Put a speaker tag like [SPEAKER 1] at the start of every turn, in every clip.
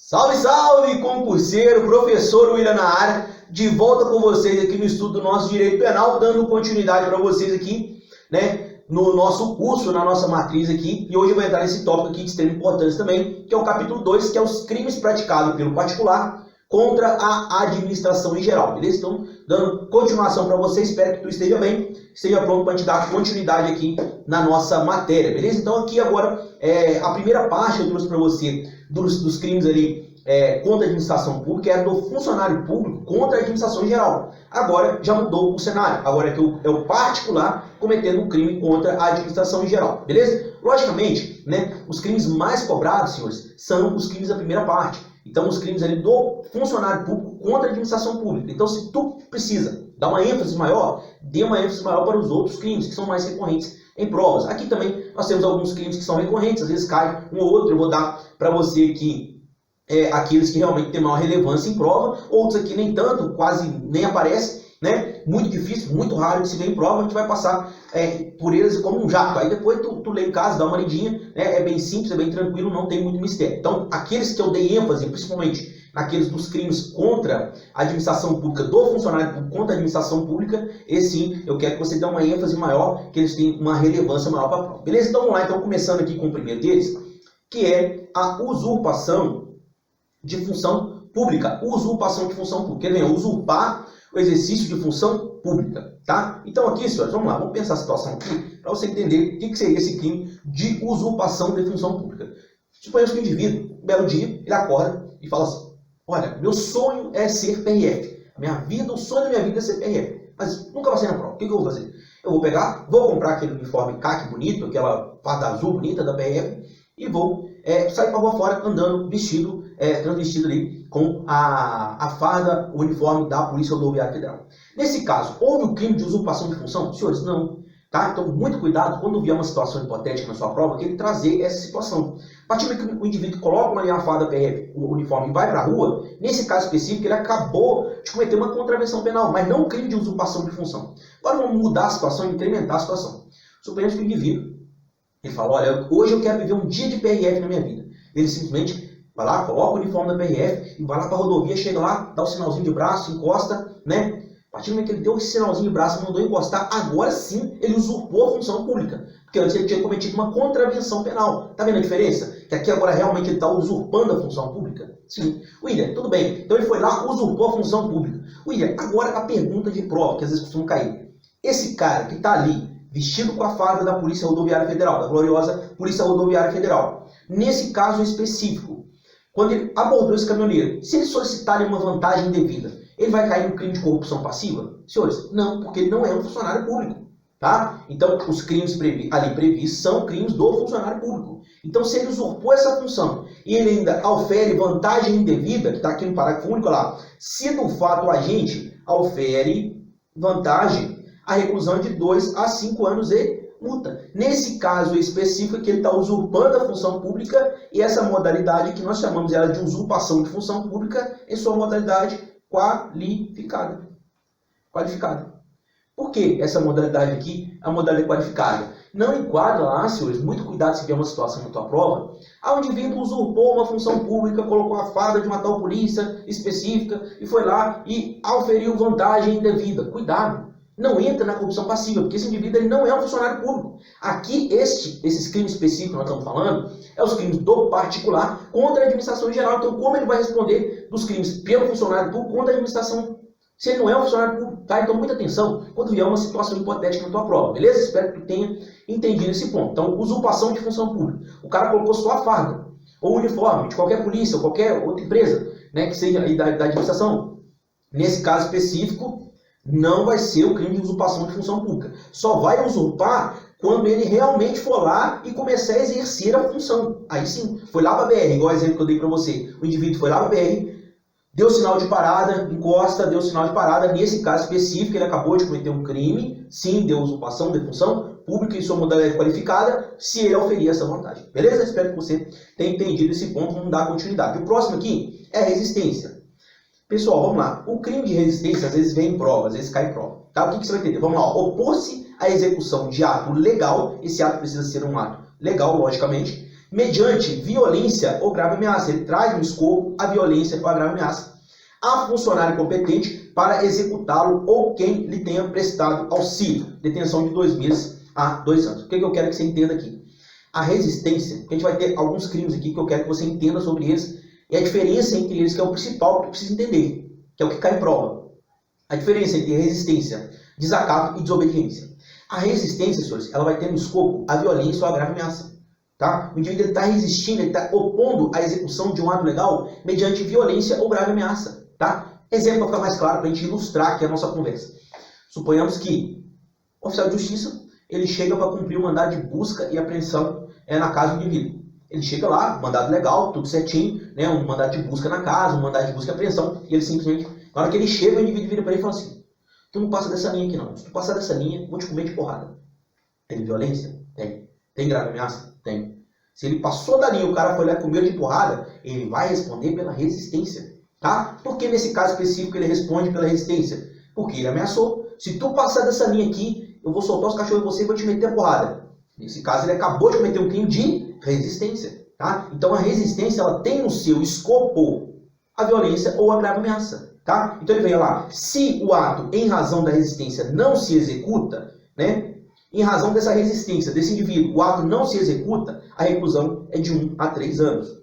[SPEAKER 1] Salve, salve, concurseiro, professor William na área, de volta com vocês aqui no estudo do nosso direito penal, dando continuidade para vocês aqui, no nosso curso, na nossa matriz aqui, e hoje eu vou entrar nesse tópico aqui de extrema importância também, que é o capítulo 2, que é os crimes praticados pelo particular contra a administração em geral, beleza? Então, dando continuação para você, espero que tu esteja bem, esteja pronto para te dar continuidade aqui na nossa matéria, beleza? Então, aqui agora, a primeira parte eu trouxe para você dos crimes ali contra a administração pública, é do funcionário público contra a administração em geral. Agora já mudou o cenário, agora é o particular cometendo um crime contra a administração em geral, beleza? Logicamente, os crimes mais cobrados, senhores, são os crimes da primeira parte. Então, os crimes ali do funcionário público contra a administração pública. Então, se tu precisa dar uma ênfase maior, dê uma ênfase maior para os outros crimes que são mais recorrentes em provas. Aqui também nós temos alguns crimes que são recorrentes, às vezes cai um ou outro. Eu vou dar para você aqui aqueles que realmente têm maior relevância em prova, outros aqui nem tanto, quase nem aparece, muito difícil, muito raro de se ver em prova. A gente vai passar por eles como um jato. Aí depois tu lê em casa, dá uma lidinha, é bem simples, é bem tranquilo, não tem muito mistério. Então, aqueles que eu dei ênfase, principalmente naqueles dos crimes contra a administração pública, do funcionário público contra a administração pública, esse sim, eu quero que você dê uma ênfase maior, que eles têm uma relevância maior para a prova. Beleza? Então vamos lá, então começando aqui com o primeiro deles, que é a usurpação de função pública. Usurpação de função pública. Quer dizer, usurpar o exercício de função pública, tá? Então aqui, senhores, vamos lá, vamos pensar a situação aqui, para você entender o que seria esse crime de usurpação de função pública. Suponhamos que o indivíduo, um belo dia, ele acorda e fala assim: olha, meu sonho é ser PRF. O sonho da minha vida é ser PRF. Mas nunca vai ser na prova. O que eu vou fazer? Eu vou pegar, vou comprar aquele uniforme caqui bonito, aquela farda azul bonita da PRF, e vou sair para rua fora andando vestido, transvestido ali, com a farda, o uniforme da Polícia Rodoviária Federal. Nesse caso, houve o crime de usurpação de função? Senhores, não. Tá? Então, muito cuidado quando vier uma situação hipotética na sua prova, que ele trazer essa situação. A partir do que o indivíduo coloca ali a farda PRF, o uniforme, e vai para a rua, nesse caso específico, ele acabou de cometer uma contravenção penal, mas não um crime de usurpação de função. Agora vamos mudar a situação e incrementar a situação. Suponhamos que o indivíduo, ele fala: olha, hoje eu quero viver um dia de PRF na minha vida. Ele simplesmente vai lá, coloca o uniforme da PRF e vai lá para a rodovia, chega lá, dá o sinalzinho de braço, encosta, A partir do momento que ele deu esse sinalzinho de braço, mandou encostar, agora sim ele usurpou a função pública. Porque antes ele tinha cometido uma contravenção penal. Tá vendo a diferença? Que aqui agora realmente ele está usurpando a função pública? Sim. William, tudo bem. Então ele foi lá, usurpou a função pública. William, agora a pergunta de prova, que às vezes costuma cair. Esse cara que está ali, vestido com a farda da Polícia Rodoviária Federal, da gloriosa Polícia Rodoviária Federal, nesse caso específico, quando ele abordou esse caminhoneiro, se ele solicitar uma vantagem indevida, ele vai cair no crime de corrupção passiva? Senhores, não, porque ele não é um funcionário público, tá? Então, os crimes ali previstos são crimes do funcionário público. Então, se ele usurpou essa função e ele ainda aufere vantagem indevida, que está aqui no parágrafo único lá, se do fato o agente aufere vantagem, a reclusão é de 2 a 5 anos e multa. Nesse caso específico é que ele está usurpando a função pública, e essa modalidade que nós chamamos ela de usurpação de função pública em sua modalidade qualificada. Por que essa modalidade aqui, a modalidade qualificada? Não enquadra lá, senhores, muito cuidado se vier uma situação na tua prova, onde o indivíduo usurpou uma função pública, colocou a farda de uma tal polícia específica e foi lá e auferiu vantagem indevida. Cuidado! Não entra na corrupção passiva, porque esse indivíduo ele não é um funcionário público. Aqui, esses crimes específicos que nós estamos falando, os crimes do particular contra a administração em geral. Então, como ele vai responder dos crimes pelo funcionário público contra a administração, se ele não é um funcionário público, tá? Então, muita atenção quando vier uma situação hipotética na tua prova, beleza? Espero que tu tenha entendido esse ponto. Então, usurpação de função pública. O cara colocou sua farda, ou uniforme, de qualquer polícia, ou qualquer outra empresa, que seja aí da administração. Nesse caso específico, não vai ser o crime de usurpação de função pública. Só vai usurpar quando ele realmente for lá e começar a exercer a função. Aí sim, foi lá para a BR, igual o exemplo que eu dei para você. O indivíduo foi lá para a BR, deu sinal de parada, encosta, deu sinal de parada. Nesse caso específico, ele acabou de cometer um crime, sim, deu usurpação de função pública em sua modalidade qualificada, se ele oferir essa vantagem. Beleza? Espero que você tenha entendido esse ponto, vamos dar continuidade. O próximo aqui é a resistência. Pessoal, vamos lá. O crime de resistência às vezes vem em prova, às vezes cai em prova. Tá? O que você vai entender? Vamos lá. Opor-se à execução de ato legal. Esse ato precisa ser um ato legal, logicamente. mediante violência ou grave ameaça. Ele traz no escopo a violência ou a grave ameaça a funcionário competente para executá-lo ou quem lhe tenha prestado auxílio. Detenção de 2 meses a 2 anos. O que eu quero que você entenda aqui? A resistência, a gente vai ter alguns crimes aqui que eu quero que você entenda sobre eles, e a diferença entre eles, que é o principal que você precisa entender, que é o que cai em prova. A diferença entre resistência, desacato e desobediência. A resistência, senhores, ela vai ter no escopo a violência ou a grave ameaça. Tá? O indivíduo está resistindo, ele está opondo a execução de um ato legal mediante violência ou grave ameaça. Tá? Exemplo para ficar mais claro, para a gente ilustrar aqui a nossa conversa. Suponhamos que o oficial de justiça ele chega para cumprir o mandado de busca e apreensão na casa do indivíduo. Ele chega lá, mandado legal, tudo certinho, né? Um mandado de busca na casa, um mandado de busca e apreensão, e ele simplesmente, na hora que ele chega, o indivíduo vira para ele e fala assim: tu não passa dessa linha aqui não, se tu passar dessa linha, vou te comer de porrada. Tem violência? Tem. Tem grave ameaça? Tem. Se ele passou da linha e o cara foi lá e comeu de porrada, ele vai responder pela resistência. Tá? Por que nesse caso específico ele responde pela resistência? Porque ele ameaçou. Se tu passar dessa linha aqui, eu vou soltar os cachorros em você e vou te meter a porrada. Nesse caso, ele acabou de cometer um crime de resistência. Tá? Então, a resistência ela tem no seu escopo a violência ou a grave ameaça. Tá? Então, ele vem lá. Se o ato, em razão da resistência, não se executa, né? Em razão dessa resistência desse indivíduo, o ato não se executa, a reclusão é de 1 a 3 anos.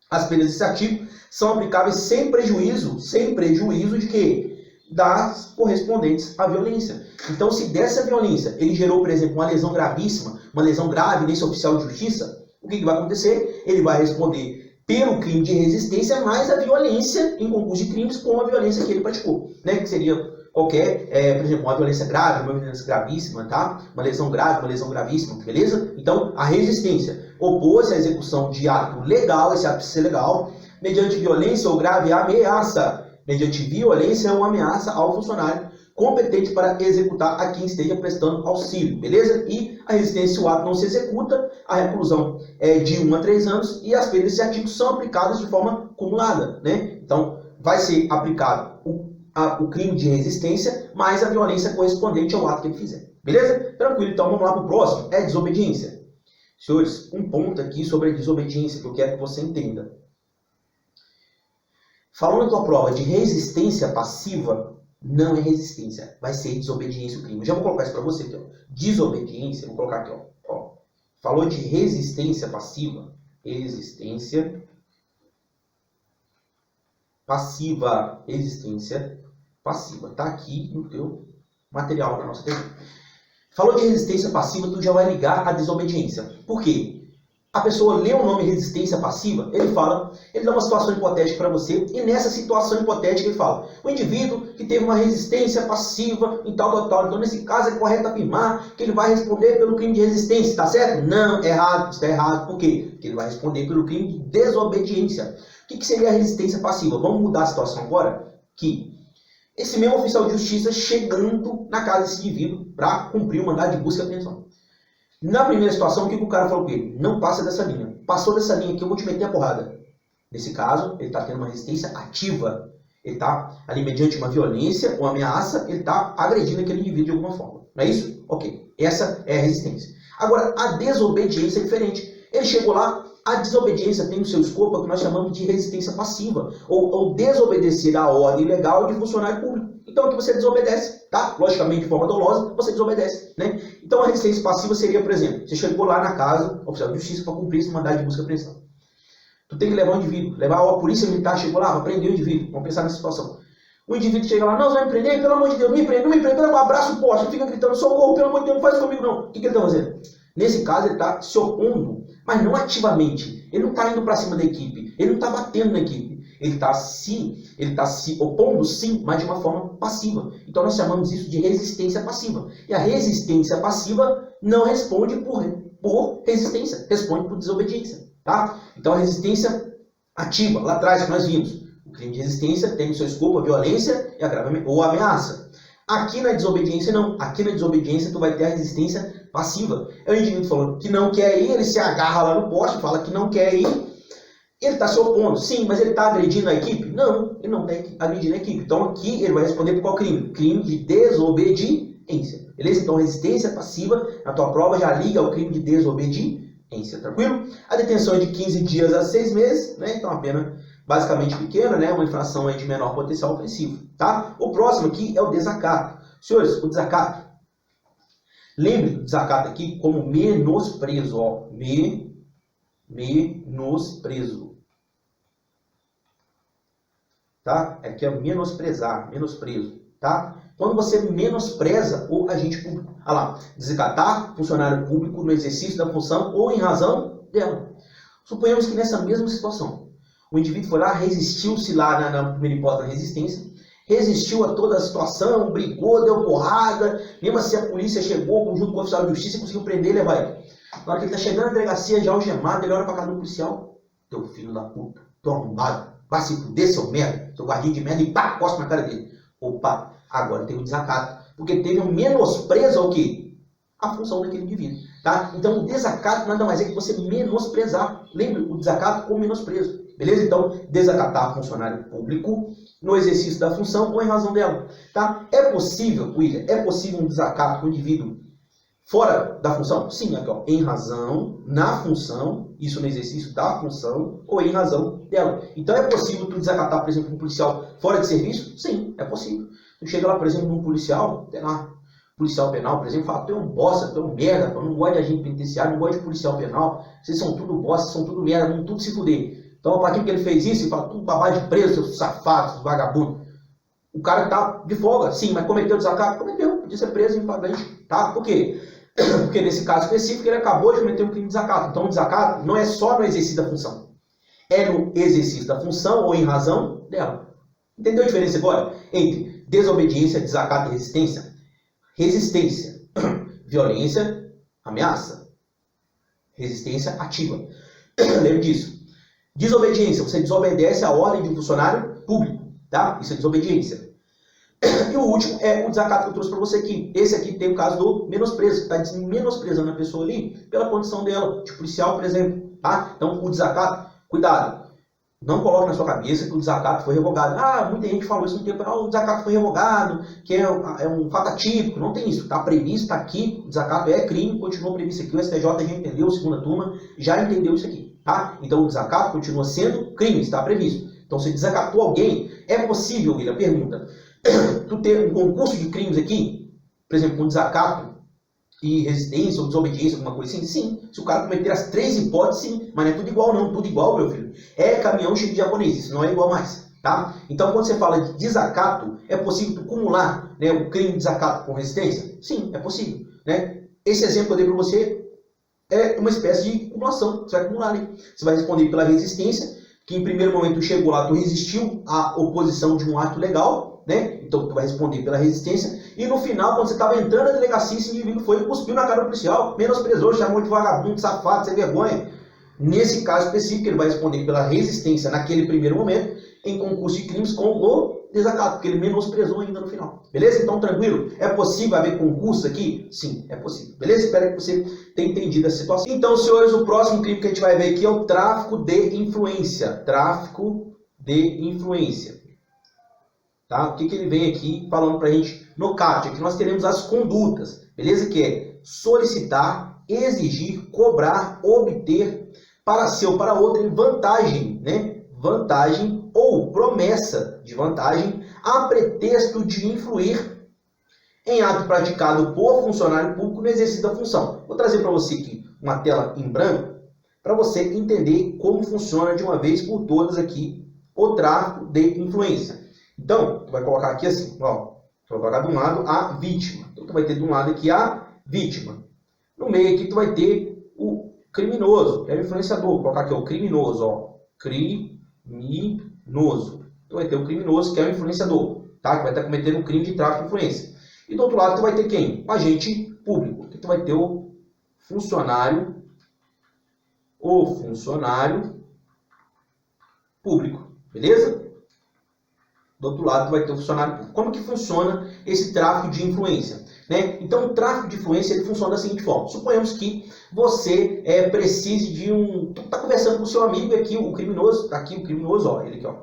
[SPEAKER 1] As penas desse artigo são aplicáveis sem prejuízo de quê? Das correspondentes à violência. Então, se dessa violência ele gerou, por exemplo, uma lesão gravíssima, uma lesão grave nesse oficial de justiça, o que vai acontecer? Ele vai responder pelo crime de resistência mais a violência em concurso de crimes com a violência que ele praticou, né? Que seria qualquer, por exemplo, uma violência grave, uma violência gravíssima, tá? Uma lesão grave, uma lesão gravíssima, beleza? Então, a resistência opôs-se à execução de ato legal, esse ato precisa ser legal, mediante violência ou grave ameaça, mediante violência ou ameaça ao funcionário competente para executar a quem esteja prestando auxílio, beleza? E a resistência, se o ato não se executa, a reclusão é de 1 a 3 anos e as penas desse artigo são aplicadas de forma acumulada, né? Então, vai ser aplicado o crime de resistência mais a violência correspondente ao ato que ele fizer, beleza? Tranquilo, então vamos lá para o próximo, é desobediência. Senhores, um ponto aqui sobre a desobediência que eu quero que você entenda. Falando na tua prova de resistência passiva, não é resistência, vai ser desobediência o crime. Eu já vou colocar isso para você aqui, ó. Desobediência, vou colocar aqui, ó. Falou de resistência passiva, resistência passiva, tá aqui no teu material da nossa TV. Falou de resistência passiva, tu já vai ligar a desobediência. Por quê? A pessoa lê o nome resistência passiva, ele dá uma situação hipotética para você, e nessa situação hipotética ele fala: o indivíduo que teve uma resistência passiva em tal. Então, nesse caso, é correto afirmar que ele vai responder pelo crime de resistência, tá certo? Não, errado, está errado. Por quê? Porque ele vai responder pelo crime de desobediência. O que seria a resistência passiva? Vamos mudar a situação agora? Que esse mesmo oficial de justiça chegando na casa desse indivíduo para cumprir o mandado de busca e apreensão. Na primeira situação, o que o cara falou com ele? Não passa dessa linha. Passou dessa linha aqui, eu vou te meter a porrada. Nesse caso, ele está tendo uma resistência ativa. Ele está ali mediante uma violência ou ameaça, ele está agredindo aquele indivíduo de alguma forma. Não é isso? Ok. Essa é a resistência. Agora, a desobediência é diferente. Ele chegou lá, a desobediência tem no seu escopo o que nós chamamos de resistência passiva, ou desobedecer a ordem legal de funcionário público. Então aqui você desobedece, tá? Logicamente de forma dolosa, você desobedece, né? Então a resistência passiva seria, por exemplo, você chegou lá na casa, oficial de justiça, para cumprir esse mandado de busca e apreensão. Tu tem que levar o indivíduo, levar a polícia militar, chegou lá, vai prender o indivíduo, vamos pensar nessa situação. O indivíduo chega lá, não, você vai me prender, pelo amor de Deus, não me prende, pelo amor, abraça o poste, fica gritando, socorro, pelo amor de Deus, não faz isso comigo não. O que ele está fazendo? Nesse caso ele está se opondo, mas não ativamente, ele não está indo para cima da equipe, ele não está batendo na equipe. Ele está se opondo, sim, mas de uma forma passiva. Então nós chamamos isso de resistência passiva. E a resistência passiva não responde por resistência, responde por desobediência. Tá? Então a resistência ativa, lá atrás que nós vimos, o crime de resistência tem no seu escopo a violência ou a ameaça. Aqui na desobediência não. Aqui na desobediência tu vai ter a resistência passiva. É o indivíduo falando que não quer ir, ele se agarra lá no poste, fala que não quer ir. Ele está se opondo, sim, mas ele está agredindo a equipe? Não, ele não está agredindo a equipe. Então aqui ele vai responder por qual crime? Crime de desobediência. Beleza? Então resistência passiva, na tua prova já liga ao crime de desobediência. tranquilo? A detenção é de 15 dias a 6 meses, né? Então a pena basicamente pequena, né? Uma infração aí de menor potencial ofensivo, tá? O próximo aqui é o desacato. Senhores, o desacato, lembre do desacato aqui como menosprezo, ó, menosprezo, tá? Aqui é menosprezar, menosprezo, tá? Quando você menospreza o agente público. Olha lá, desacatar funcionário público no exercício da função ou em razão dela. Suponhamos que nessa mesma situação, o indivíduo foi lá, resistiu-se lá na primeira hipótese da resistência, resistiu a toda a situação, brigou, deu porrada, mesmo assim a polícia chegou junto com o oficial de justiça e conseguiu prender e levar ele. Na hora que ele está chegando na delegacia já algemado, ele olha para casa do policial, teu filho da puta, teu arrombado, vai se fuder, seu merda, seu guardinha de merda, e pá, costa na cara dele. Opa, agora tem um desacato, porque teve um menosprezo ao quê? A função daquele indivíduo, tá? Então o desacato nada mais é que você menosprezar. Lembre, o desacato como menosprezo, beleza? Então, desacatar funcionário público no exercício da função ou em razão dela, tá? É possível, William, é possível um desacato com o indivíduo fora da função? Sim, aqui ó, em razão, na função, isso no exercício da função ou em razão dela. Então é possível tu desacatar, por exemplo, um policial fora de serviço? Sim, é possível. Tu chega lá, por exemplo, num policial, sei lá, policial penal, por exemplo, fala, tu é um bosta, tu é um merda, eu não gosto de agente penitenciário, não gosto de policial penal, vocês são tudo bosta, são tudo merda, vão tudo se fuder. Então, para quem que ele fez isso, ele fala, tudo babado de preso, seus safados, seus vagabundos. O cara tá de folga, sim, mas cometeu desacato? Cometeu, podia ser preso em flagrante, tá? Por quê? Porque nesse caso específico ele acabou de cometer um crime de desacato. Então o desacato não é só no exercício da função. É no exercício da função ou em razão dela. Entendeu a diferença agora? Entre desobediência, desacato e resistência? Resistência, violência, ameaça. Resistência ativa. Lembre disso. Desobediência, você desobedece a ordem de um funcionário público, tá? Isso é desobediência. E o último é o desacato que eu trouxe para você aqui. Esse aqui tem o caso do menosprezo. Está menosprezando a pessoa ali pela condição dela, de policial, por exemplo. Tá? Então, o desacato, cuidado. Não coloque na sua cabeça que o desacato foi revogado. Ah, muita gente falou isso no tempo. Ah, o desacato foi revogado, que é um fato atípico. Não tem isso. Está previsto, está aqui. O desacato é crime, continua previsto aqui. O STJ já entendeu, segunda turma já entendeu isso aqui. Tá? Então, o desacato continua sendo crime, está previsto. Então, se desacatou alguém, é possível, William, pergunta, tu ter um concurso de crimes aqui, por exemplo, com desacato e resistência ou desobediência, alguma coisa assim? Sim. Se o cara cometer as 3 hipóteses, sim. Mas não é tudo igual, não. Tudo igual, meu filho. É caminhão cheio de japonês. Isso não é igual mais. Tá? Então, quando você fala de desacato, é possível tu acumular, né, o crime de desacato com resistência? Sim, é possível. Né? Esse exemplo que eu dei para você é uma espécie de acumulação. Você vai acumular ali. Você vai responder pela resistência, que em primeiro momento tu chegou lá, tu resistiu à oposição de um ato legal, né? Então tu vai responder pela resistência, e no final, quando você estava entrando na delegacia, esse indivíduo foi e cuspiu na cara do policial, menosprezou, chamou de vagabundo, safado, sem vergonha. Nesse caso específico, ele vai responder pela resistência naquele primeiro momento, em concurso de crimes com o desacato, porque ele menosprezou ainda no final. Beleza? Então, tranquilo? É possível haver concurso aqui? Sim, é possível. Beleza? Espero que você tenha entendido a situação. Então, senhores, o próximo crime que a gente vai ver aqui é o tráfico de influência. Tráfico de influência. Tá? O que ele vem aqui falando pra gente no CAT? Aqui nós teremos as condutas. Beleza? Que é solicitar, exigir, cobrar, obter para si ou para outrem vantagem, né? Vantagem ou promessa de vantagem a pretexto de influir em ato praticado por funcionário público no exercício da função. Vou trazer para você aqui uma tela em branco para você entender como funciona de uma vez por todas aqui o tráfico de influência. Então, tu vai colocar aqui assim, ó, tu vai colocar de um lado a vítima. Então, tu vai ter de um lado aqui a vítima. No meio aqui tu vai ter o criminoso, que é o influenciador. Vou colocar aqui o criminoso, ó, criminoso. Tu vai ter o criminoso, que é o influenciador, tá? Que vai estar cometendo um crime de tráfico de influência. E do outro lado tu vai ter quem? O agente público. Aqui tu vai ter o funcionário público, beleza? Do outro lado tu vai ter o funcionário público. Como que funciona esse tráfico de influência? Né? Então, o tráfico de influência ele funciona da seguinte forma. Suponhamos que você precise de um... Tu está conversando com o seu amigo aqui, o criminoso. Está aqui o criminoso, ó, ele aqui, ó.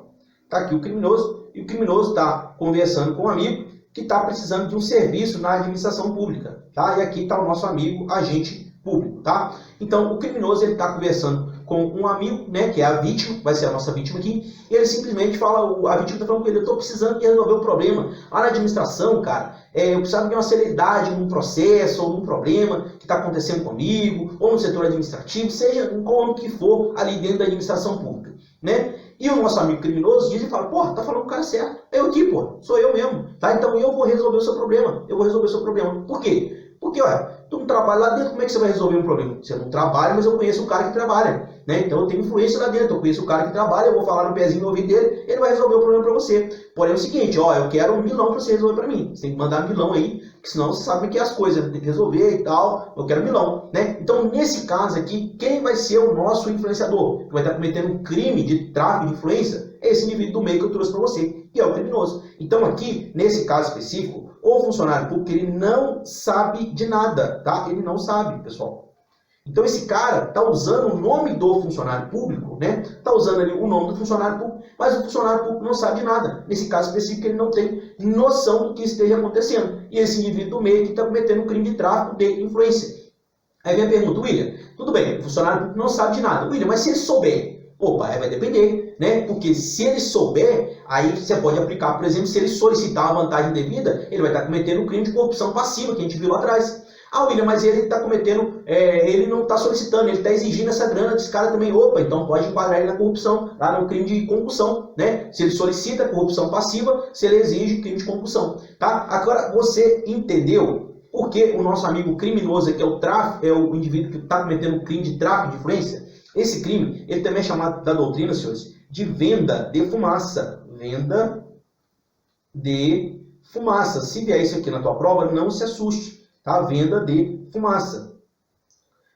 [SPEAKER 1] Está aqui o criminoso. E o criminoso está conversando com um amigo que está precisando de um serviço na administração pública. Tá? E aqui está o nosso amigo agente público, tá? Então, o criminoso, ele está conversando com um amigo, né, que é a vítima, vai ser a nossa vítima aqui, e ele simplesmente fala, a vítima está falando com ele, eu estou precisando de resolver um problema. Lá na administração, cara, eu precisava de uma celeridade num processo, ou num problema que está acontecendo comigo, ou no setor administrativo, seja como que for ali dentro da administração pública, né? E o nosso amigo criminoso diz e fala, porra, tá falando com o cara certo, eu aqui, pô, sou eu mesmo, tá? Então eu vou resolver o seu problema, eu vou resolver o seu problema. Por quê? Porque, olha, tu não trabalha lá dentro, como é que você vai resolver um problema? Você não trabalha, mas eu conheço o cara que trabalha, né? Então eu tenho influência lá dentro, eu conheço o cara que trabalha, eu vou falar no pezinho no ouvido dele, ele vai resolver o problema para você. Porém é o seguinte, ó, eu quero um milão para você resolver para mim. Você tem que mandar milão aí, porque senão você sabe que as coisas tem que resolver e tal, eu quero milão, né? Então nesse caso aqui, quem vai ser o nosso influenciador? Que vai estar cometendo um crime de tráfico de influência? É esse indivíduo do meio que eu trouxe para você, que é o criminoso. Então aqui, nesse caso específico, o funcionário público, ele não sabe de nada, tá? Ele não sabe, pessoal. Então esse cara está usando o nome do funcionário público, né? Está usando ali o nome do funcionário público, mas o funcionário público não sabe de nada. Nesse caso específico, ele não tem noção do que esteja acontecendo. E esse indivíduo do meio que está cometendo um crime de tráfico de influência. Aí vem a pergunta, William, tudo bem, o funcionário público não sabe de nada. William, mas se ele souber? Opa, aí vai depender, né? Porque se ele souber, aí você pode aplicar, por exemplo, se ele solicitar uma vantagem devida, ele vai estar cometendo um crime de corrupção passiva, que a gente viu lá atrás. Ah, William, mas ele está cometendo, ele não está solicitando, ele está exigindo essa grana desse cara também. Opa, então pode enquadrar ele na corrupção, lá no crime de concussão, né? Se ele solicita corrupção passiva, se ele exige crime de concussão, tá? Agora, você entendeu por que o nosso amigo criminoso aqui é o indivíduo que está cometendo um crime de tráfico de influência? Esse crime, ele também é chamado da doutrina, senhores, de venda de fumaça. Venda de fumaça. Se vier isso aqui na tua prova, não se assuste, tá? Venda de fumaça.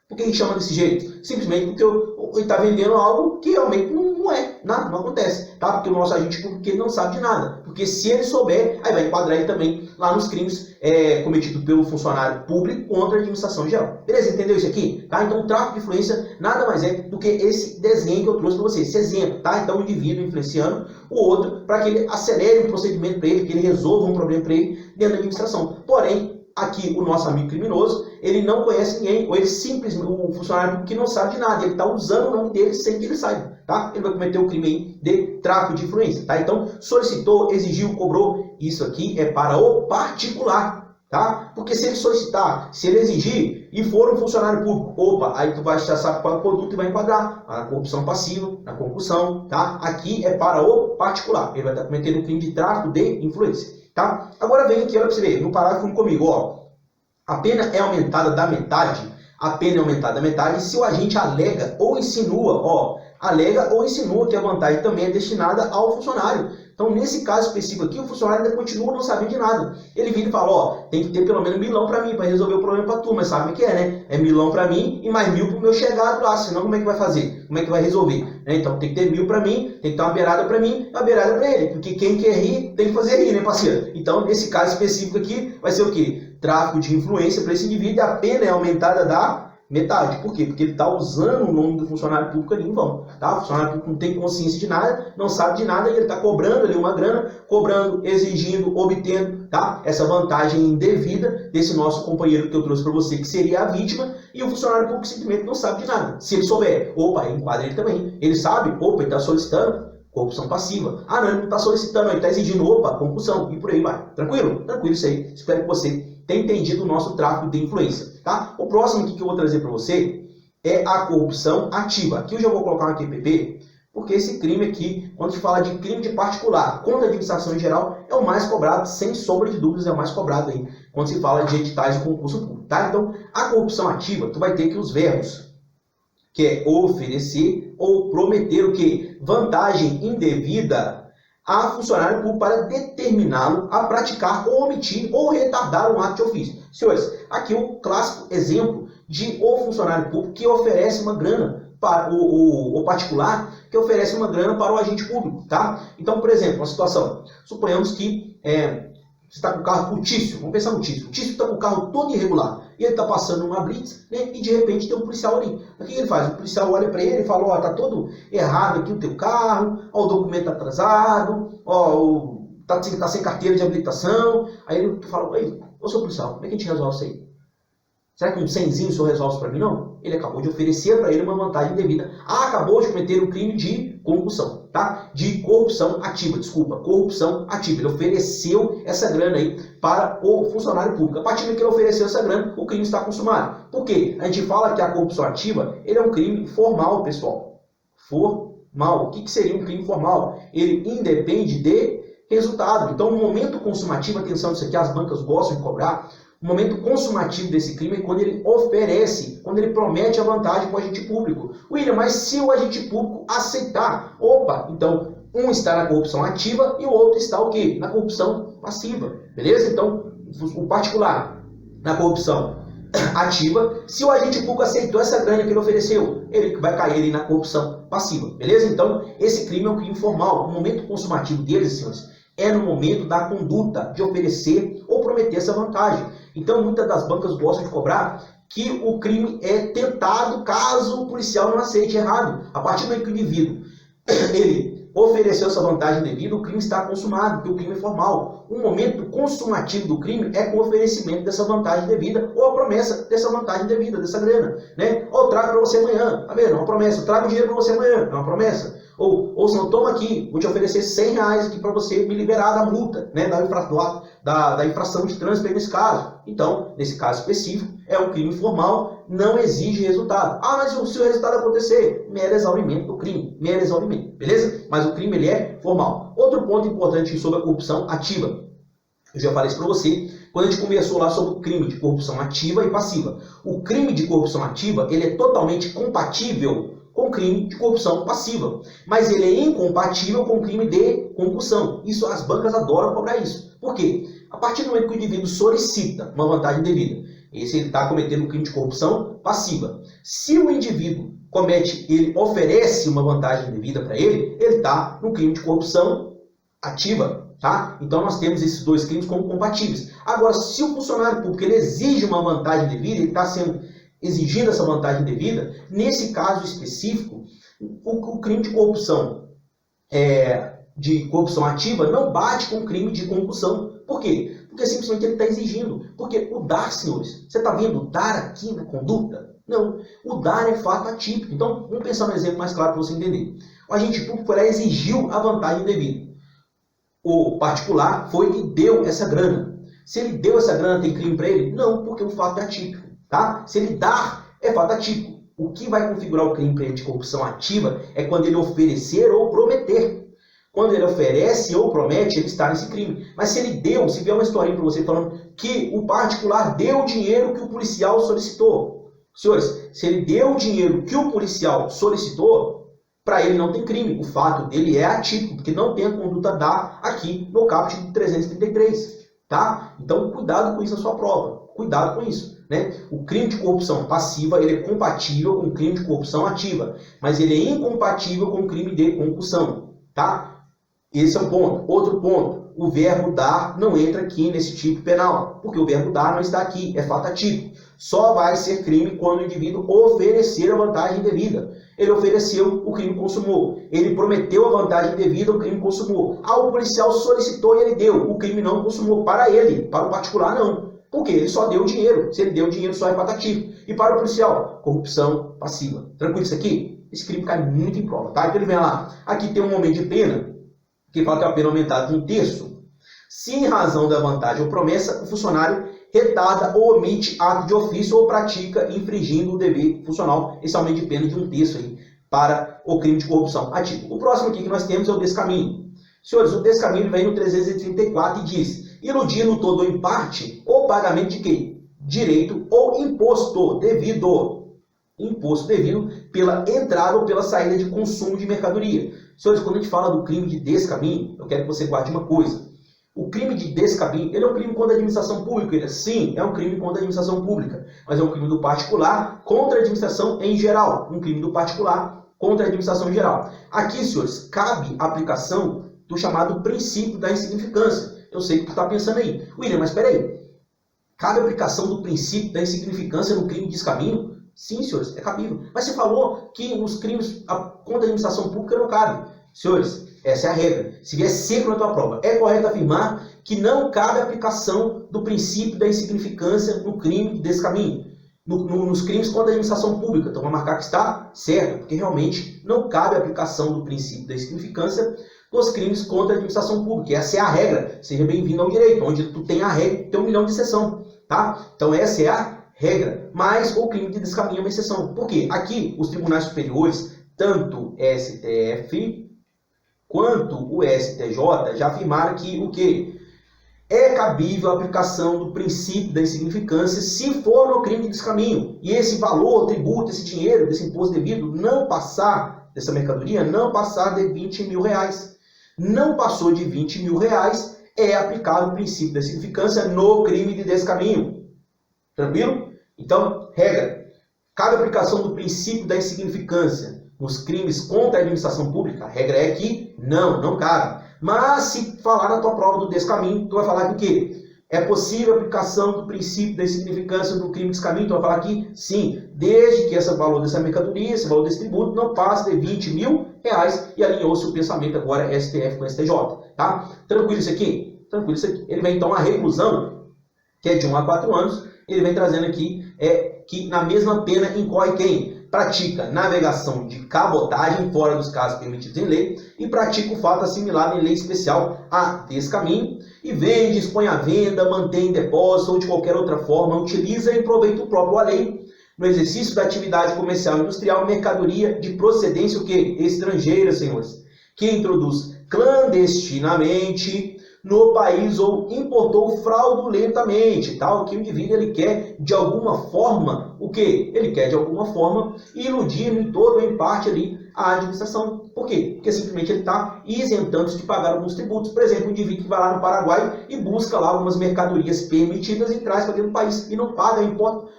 [SPEAKER 1] Por que a gente chama desse jeito? Simplesmente porque ele está vendendo algo que realmente não é, não acontece, tá? Porque o nosso agente público ele não sabe de nada. Porque se ele souber, aí vai enquadrar ele também lá nos crimes cometidos pelo funcionário público contra a administração geral. Beleza? Entendeu isso aqui? Tá? Então, o tráfico de influência nada mais é do que esse desenho que eu trouxe para você, esse exemplo, tá? Então, o indivíduo influenciando o outro para que ele acelere um procedimento para ele, que ele resolva um problema para ele dentro da administração. Porém, aqui o nosso amigo criminoso, ele não conhece ninguém, ou ele simplesmente, o funcionário público que não sabe de nada, ele está usando o nome dele sem que ele saiba, tá? Ele vai cometer o crime aí de tráfico de influência, tá? Então, solicitou, exigiu, cobrou, isso aqui é para o particular, tá? Porque se ele solicitar, se ele exigir, e for um funcionário público, opa, aí tu já sabe qual é o produto e vai enquadrar, na corrupção passiva, na concussão, tá? Aqui é para o particular, ele vai estar cometendo um crime de tráfico de influência. Tá? Agora vem aqui, olha para você ver, no parágrafo comigo, ó, a pena é aumentada da metade, se o agente alega ou insinua, ó, alega ou insinua que a vantagem também é destinada ao funcionário. Então, nesse caso específico aqui, o funcionário ainda continua não sabendo de nada. Ele vira e fala, ó, tem que ter pelo menos milão para mim, para resolver o problema para tu, mas sabe o que é, né? É milão para mim e mais 1.000 para o meu chegado lá, senão como é que vai fazer? Como é que vai resolver? Então, tem que ter 1.000 para mim, tem que ter uma beirada para mim, uma beirada para ele, porque quem quer rir, tem que fazer rir, né, parceiro? Então, nesse caso específico aqui, vai ser o quê? Tráfico de influência para esse indivíduo e a pena é aumentada da metade. Por quê? Porque ele está usando o nome do funcionário público ali em vão. Tá? O funcionário público não tem consciência de nada, não sabe de nada e ele está cobrando ali uma grana, cobrando, exigindo, obtendo, tá? Essa vantagem indevida desse nosso companheiro que eu trouxe para você, que seria a vítima, e o funcionário público simplesmente não sabe de nada. Se ele souber, opa, enquadra ele também. Ele sabe, opa, ele está solicitando corrupção passiva. Ah, não, ele não está solicitando, ele está exigindo, opa, concussão, e por aí vai. Tranquilo? Tranquilo isso aí. Espero que você tenha entendido o nosso tráfico de influência. Tá? O próximo aqui que eu vou trazer para você é a corrupção ativa. Aqui eu já vou colocar um QPP, porque esse crime aqui, quando se fala de crime de particular contra a administração em geral, é o mais cobrado, sem sombra de dúvidas, é o mais cobrado aí, quando se fala de editais de concurso público. Tá? Então, a corrupção ativa, tu vai ter que os verbos, que é oferecer ou prometer o quê? Vantagem indevida a funcionário público para determiná-lo a praticar ou omitir ou retardar um ato de ofício. Senhores, aqui o clássico exemplo de o funcionário público que oferece uma grana para o particular, que oferece uma grana para o agente público, tá? Então, por exemplo, uma situação, suponhamos que você está com o carro com o Tício, vamos pensar no Tício. O Tício está com o carro todo irregular. E ele está passando uma blitz, né? E de repente tem um policial ali. O que ele faz? O policial olha para ele e fala, ó, tá todo errado aqui o teu carro, ó, o documento atrasado, ó, tá sem carteira de habilitação. Aí ele fala, ô seu policial, como é que a gente resolve isso aí? Será que um 100zinho o senhor resolve isso para mim? Não. Ele acabou de oferecer para ele uma vantagem indevida. Acabou de cometer um crime de concussão, tá? De corrupção ativa, desculpa, corrupção ativa. Ele ofereceu essa grana aí para o funcionário público. A partir do que ele ofereceu essa grana, o crime está consumado. Por quê? A gente fala que a corrupção ativa, ele é um crime formal, pessoal. Formal. O que seria um crime formal? Ele independe de resultado. Então, no momento consumativo, atenção nisso aqui, as bancas gostam de cobrar. O momento consumativo desse crime é quando ele oferece, quando ele promete a vantagem para o agente público. William, mas se o agente público aceitar, opa, então um está na corrupção ativa e o outro está o quê? Na corrupção passiva, beleza? Então, o particular na corrupção ativa, se o agente público aceitou essa grana que ele ofereceu, ele vai cair ali na corrupção passiva, beleza? Então, esse crime é um crime formal. O momento consumativo deles, senhores, é no momento da conduta de oferecer ou prometer essa vantagem. Então, muitas das bancas gostam de cobrar que o crime é tentado caso o policial não aceite errado. A partir do momento que o indivíduo ele ofereceu essa vantagem devida, o crime está consumado, porque o crime é formal. O momento consumativo do crime é com o oferecimento dessa vantagem devida ou a promessa dessa vantagem devida, dessa grana, né? Ou trago para você amanhã, tá vendo? É uma promessa. Eu trago dinheiro para você amanhã, é uma promessa. Ou se não, toma aqui, vou te oferecer R$100 aqui para você me liberar da multa, né, da infração de trânsito nesse caso. Então, nesse caso específico, é um crime formal, não exige resultado. Ah, mas se o resultado acontecer, mero exaurimento do crime, mero exaurimento, beleza? Mas o crime ele é formal. Outro ponto importante sobre a corrupção ativa. Eu já falei isso para você quando a gente conversou lá sobre o crime de corrupção ativa e passiva. O crime de corrupção ativa, ele é totalmente compatível com crime de corrupção passiva, mas ele é incompatível com crime de concussão. Isso, as bancas adoram cobrar isso. Por quê? A partir do momento que o indivíduo solicita uma vantagem devida, esse ele está cometendo um crime de corrupção passiva. Se o indivíduo ele oferece uma vantagem devida para ele está no crime de corrupção ativa, tá? Então nós temos esses dois crimes como compatíveis. Agora, se o funcionário público ele exige uma vantagem devida, ele está exigindo essa vantagem devida, nesse caso específico, o crime de corrupção ativa não bate com o crime de concussão. Por quê? Porque simplesmente ele está exigindo. Porque o dar, senhores, você está vendo o dar aqui na conduta? Não. O dar é fato atípico. Então, vamos pensar um exemplo mais claro para você entender. O agente público exigiu a vantagem devida. O particular foi e deu essa grana. Se ele deu essa grana, tem crime para ele? Não, porque o fato é atípico. Tá? Se ele dar, é fato atípico. O que vai configurar o crime para ele de corrupção ativa é quando ele oferecer ou prometer. Quando ele oferece ou promete, ele está nesse crime. Mas se ele deu, se vier uma historinha para você falando que o particular deu o dinheiro que o policial solicitou. Senhores, se ele deu o dinheiro que o policial solicitou, para ele não tem crime. O fato dele é atípico, porque não tem a conduta dar aqui no caput 333. Tá? Então, cuidado com isso na sua prova. Cuidado com isso. Né? O crime de corrupção passiva ele é compatível com o crime de corrupção ativa, mas ele é incompatível com o crime de concussão. Tá? Esse é um ponto. Outro ponto, o verbo dar não entra aqui nesse tipo penal, porque o verbo dar não está aqui, é fato atípico. Só vai ser crime quando o indivíduo oferecer a vantagem devida. Ele ofereceu, o crime consumou. Ele prometeu a vantagem devida, o crime consumou. Ah, o policial solicitou e ele deu, o crime não consumou para ele, para o particular não. Por quê? Ele só deu o dinheiro. Se ele deu o dinheiro, só é fato atípico. E para o policial, corrupção passiva. Tranquilo isso aqui? Esse crime cai muito em prova, tá? Então ele vem lá. Aqui tem um momento de pena, que fala que a pena é aumentada de 1/3. Se em razão da vantagem ou promessa, o funcionário retarda ou omite ato de ofício ou pratica infringindo o dever funcional. Esse aumento de pena de 1/3 aí para o crime de corrupção atípico. O próximo aqui que nós temos é o descaminho. Senhores, o descaminho vem no 334 e diz: iludir no todo ou em parte o pagamento de quê? Direito ou imposto devido. Imposto devido pela entrada ou pela saída de consumo de mercadoria. Senhores, quando a gente fala do crime de descaminho, eu quero que você guarde uma coisa. O crime de descaminho, ele é um crime contra a administração pública. Sim, é um crime contra a administração pública. Mas é um crime do particular contra a administração em geral. Um crime do particular contra a administração em geral. Aqui, senhores, cabe a aplicação do chamado princípio da insignificância. Eu sei que tu está pensando aí. William, mas espera aí. Cabe a aplicação do princípio da insignificância no crime de descaminho? Sim, senhores, é cabível. Mas você falou que os crimes contra a administração pública não cabem. Senhores, essa é a regra. Se vier seco na tua prova, é correto afirmar que não cabe a aplicação do princípio da insignificância no crime de descaminho. nos crimes contra a administração pública. Então, vai marcar que está certo, porque realmente não cabe a aplicação do princípio da insignificância nos crimes contra a administração pública. Essa é a regra. Seja bem-vindo ao direito, onde tu tem a regra, tem 1 milhão de exceção, tá? Então, essa é a regra. Mas o crime de descaminho é uma exceção. Por quê? Aqui, os tribunais superiores, tanto STF quanto o STJ, já afirmaram que o quê? É cabível a aplicação do princípio da insignificância se for no crime de descaminho. E esse valor, tributo, esse dinheiro, desse imposto devido, não passar, dessa mercadoria, não passar de 20 mil reais. Não passou de 20 mil reais, é aplicado o princípio da insignificância no crime de descaminho. Tranquilo? Então, regra. Cabe a aplicação do princípio da insignificância nos crimes contra a administração pública? A regra é que não cabe. Mas se falar na tua prova do descaminho, tu vai falar que o quê? É possível a aplicação do princípio da insignificância no crime de descaminho? Tu vai falar que sim, desde que esse valor dessa mercadoria, esse valor desse tributo, não passe de 20 mil reais. E alinhou-se o pensamento agora STF com STJ. Tá? Tranquilo isso aqui? Tranquilo isso aqui. Ele vem então a reclusão, que é de 1 a 4 anos, ele vem trazendo aqui que na mesma pena incorre quem? Pratica navegação de cabotagem fora dos casos permitidos em lei e pratica o fato assimilado em lei especial a descaminho e vende, expõe à venda, mantém em depósito ou de qualquer outra forma, utiliza em proveito próprio a lei no exercício da atividade comercial e industrial mercadoria de procedência o quê? Estrangeira, senhores, que introduz clandestinamente no país ou importou fraudulentamente, tá? O que o indivíduo ele quer de alguma forma, o quê? Ele quer de alguma forma iludir em todo ou em parte ali a administração. Por quê? Porque simplesmente ele está isentando de pagar alguns tributos. Por exemplo, um indivíduo que vai lá no Paraguai e busca lá algumas mercadorias permitidas e traz para dentro do país e não paga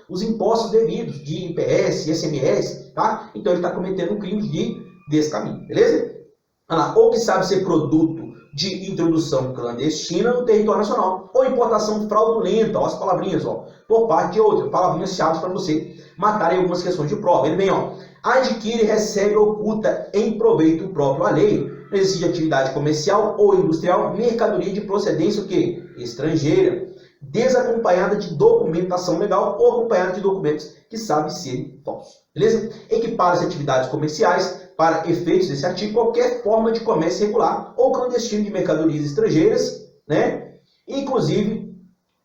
[SPEAKER 1] os impostos devidos de IPS, ICMS, tá? Então ele está cometendo um crime de descaminho, beleza? Olha lá, ou que sabe ser produto de introdução clandestina no território nacional, ou importação fraudulenta, ó, as palavrinhas, ó, por parte de outra, palavrinhas chaves para você matar em algumas questões de prova. Ele vem, ó, adquire, recebe, oculta em proveito próprio alheio, no exercício de atividade comercial ou industrial, mercadoria de procedência o quê? Estrangeira, desacompanhada de documentação legal ou acompanhada de documentos que sabem ser falsos. Beleza? Equipara-se atividades comerciais para efeitos desse artigo qualquer forma de comércio irregular ou clandestino de mercadorias estrangeiras, né? Inclusive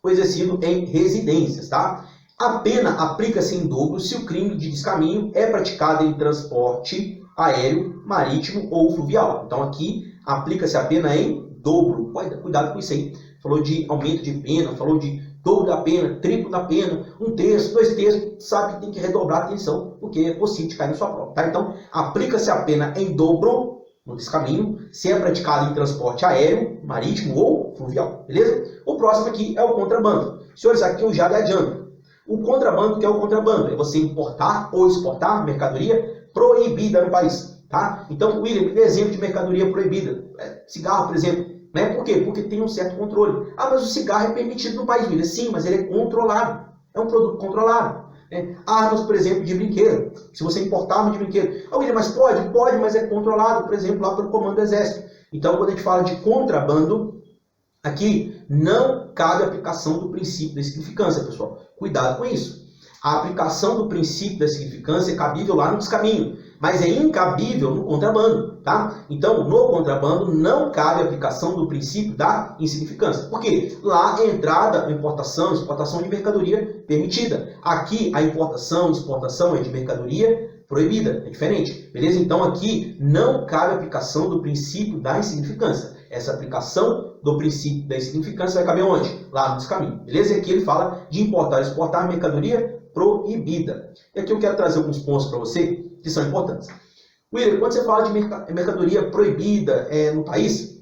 [SPEAKER 1] o exercido em residências, tá? A pena aplica-se em dobro se o crime de descaminho é praticado em transporte aéreo, marítimo ou fluvial. Então aqui aplica-se a pena em dobro. Cuidado com isso aí. Falou de aumento de pena, falou de dobro da pena, triplo da pena, 1/3, 2/3, sabe que tem que redobrar a atenção, porque é possível de cair na sua prova, tá? Então, aplica-se a pena em dobro no descaminho, se é praticado em transporte aéreo, marítimo ou fluvial, beleza? O próximo aqui é o contrabando. Senhores, aqui eu já lhe adianto. O contrabando, que é o contrabando? É você importar ou exportar mercadoria proibida no país, tá? Então, William, me dê exemplo de mercadoria proibida. Cigarro, por exemplo. Né? Por quê? Porque tem um certo controle. Ah, mas o cigarro é permitido no país, William. Sim, mas ele é controlado. É um produto controlado. Né? Armas, por exemplo, de brinquedo. Se você importar arma de brinquedo. Ah, William, mas pode? Pode, mas é controlado, por exemplo, lá pelo comando do Exército. Então, quando a gente fala de contrabando, aqui não cabe a aplicação do princípio da insignificância, pessoal. Cuidado com isso. A aplicação do princípio da insignificância é cabível lá no descaminho, mas é incabível no contrabando, tá? Então, no contrabando não cabe a aplicação do princípio da insignificância. Por quê? Lá é entrada, importação, exportação de mercadoria permitida. Aqui a importação, exportação é de mercadoria proibida, é diferente, beleza? Então aqui não cabe a aplicação do princípio da insignificância. Essa aplicação do princípio da insignificância vai caber onde? Lá no descaminho, beleza? E aqui ele fala de importar e exportar mercadoria proibida. E aqui eu quero trazer alguns pontos para você que são importantes. William, quando você fala de mercadoria proibida no país,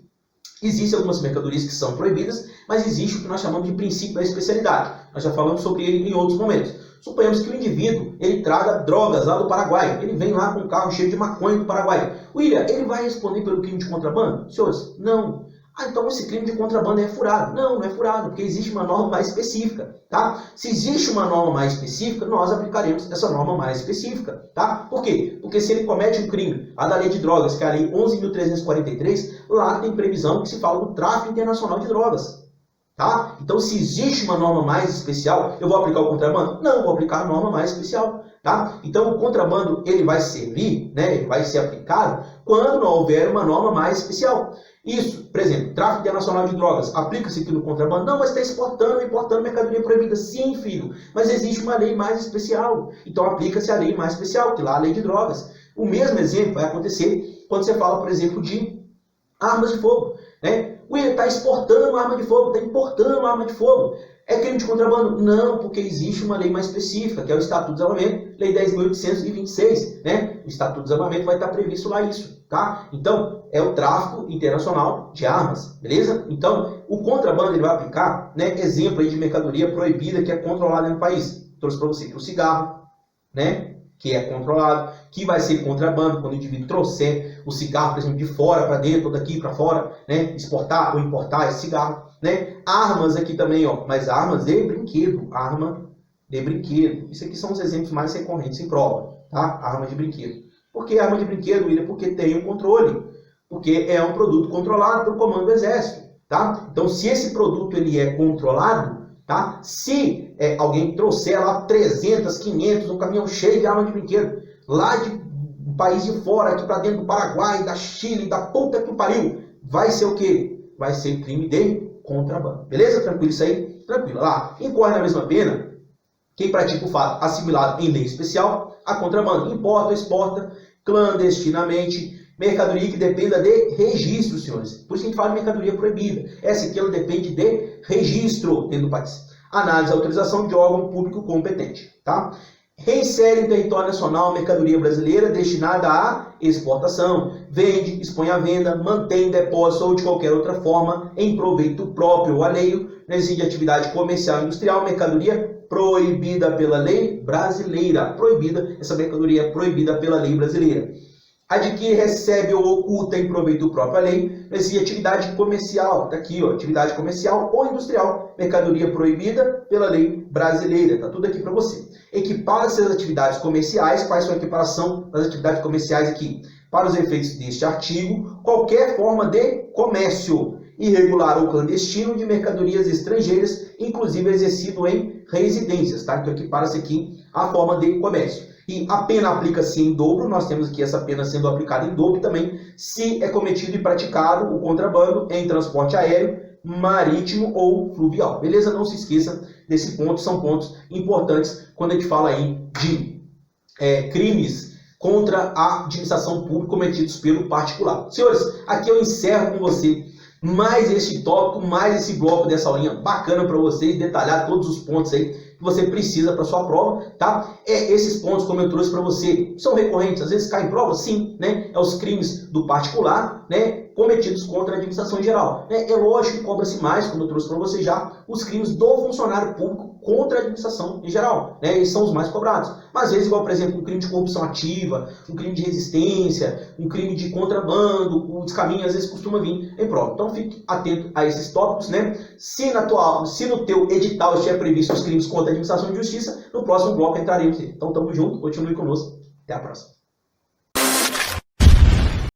[SPEAKER 1] existem algumas mercadorias que são proibidas, mas existe o que nós chamamos de princípio da especialidade. Nós já falamos sobre ele em outros momentos. Suponhamos que o indivíduo ele traga drogas lá do Paraguai. Ele vem lá com um carro cheio de maconha do Paraguai. William, ele vai responder pelo crime de contrabando? Senhores, não. Ah, então esse crime de contrabando é furado. Não, não é furado, porque existe uma norma mais específica, tá? Se existe uma norma mais específica, nós aplicaremos essa norma mais específica, tá? Por quê? Porque se ele comete um crime, a da lei de drogas, que é a lei 11.343, lá tem previsão que se fala do tráfico internacional de drogas. Tá? Então, se existe uma norma mais especial, eu vou aplicar o contrabando? Não, eu vou aplicar a norma mais especial. Tá? Então, o contrabando ele vai servir, né, ele vai ser aplicado quando não houver uma norma mais especial. Isso, por exemplo, tráfico internacional de drogas, aplica-se aqui no contrabando? Não, mas está importando mercadoria proibida. Sim, filho, mas existe uma lei mais especial. Então, aplica-se a lei mais especial, que lá é a lei de drogas. O mesmo exemplo vai acontecer quando você fala, por exemplo, de armas de fogo. Né? O William está exportando arma de fogo, está importando arma de fogo. É crime de contrabando? Não, porque existe uma lei mais específica, que é o Estatuto do Desarmamento, Lei 10.826. Né? O Estatuto do Desarmamento vai estar previsto lá isso. Tá? Então, é o tráfico internacional de armas, beleza? Então, o contrabando ele vai aplicar, né, exemplo aí de mercadoria proibida que é controlada no país. Trouxe para você aqui o cigarro, né, que é controlado, que vai ser contrabando quando o indivíduo trouxer o cigarro, por exemplo, de fora para dentro, ou daqui para fora, né, exportar ou importar esse cigarro, né? Armas aqui também, ó, mas armas de brinquedo, arma de brinquedo. Isso aqui são os exemplos mais recorrentes em prova, tá? Arma de brinquedo. Por que arma de brinquedo, William? Porque tem um controle, porque é um produto controlado pelo comando do exército, tá? Então, se esse produto ele é controlado, tá? Se alguém trouxer lá 300, 500, um caminhão cheio de arma de brinquedo, lá de um país de fora, aqui para dentro do Paraguai, da Chile, da puta que pariu, vai ser o quê? Vai ser crime de contrabando. Beleza? Tranquilo isso aí? Tranquilo. Lá, incorre na mesma pena quem pratica o fato assimilado em lei especial a contrabando. Importa ou exporta clandestinamente mercadoria que dependa de registro, senhores. Por isso que a gente fala de mercadoria proibida. Essa aqui ela depende de registro dentro do país. Análise e autorização de órgão público competente. Tá? Reinsere em território nacional mercadoria brasileira destinada à exportação. Vende, expõe à venda, mantém em depósito ou de qualquer outra forma em proveito próprio ou alheio, reside atividade comercial e industrial, mercadoria proibida pela lei brasileira. Proibida, essa mercadoria é proibida pela lei brasileira. Adquire, recebe ou oculta em proveito próprio à lei, reside atividade comercial, tá aqui, ó, atividade comercial ou industrial, mercadoria proibida pela lei brasileira, tá tudo aqui para você. Equipara-se as atividades comerciais, quais são a equiparação das atividades comerciais aqui? Para os efeitos deste artigo, qualquer forma de comércio irregular ou clandestino de mercadorias estrangeiras, inclusive exercido em residências, tá? Então equipara-se aqui a forma de comércio. E a pena aplica-se em dobro, nós temos aqui essa pena sendo aplicada em dobro também, se é cometido e praticado o contrabando em transporte aéreo, marítimo ou fluvial. Beleza? Não se esqueça desse ponto, são pontos importantes quando a gente fala aí de crimes contra a administração pública cometidos pelo particular. Senhores, aqui eu encerro com você mais este tópico, mais esse bloco dessa aulinha bacana para vocês, detalhar todos os pontos aí que você precisa para sua prova, tá? Esses pontos, como eu trouxe para você, são recorrentes, às vezes caem em prova, sim, né? É os crimes do particular, né? Cometidos contra a administração geral. Né? É lógico que cobra-se mais, como eu trouxe para você já, os crimes do funcionário público contra a administração em geral, né? Eles são os mais cobrados. Mas às vezes, igual, por exemplo, um crime de corrupção ativa, um crime de resistência, um crime de contrabando, o descaminho, às vezes costuma vir em prova. Então fique atento a esses tópicos, né? Se no teu edital estiver previsto os crimes contra a administração de justiça, no próximo bloco entraremos. Então tamo junto, continue conosco. Até a próxima.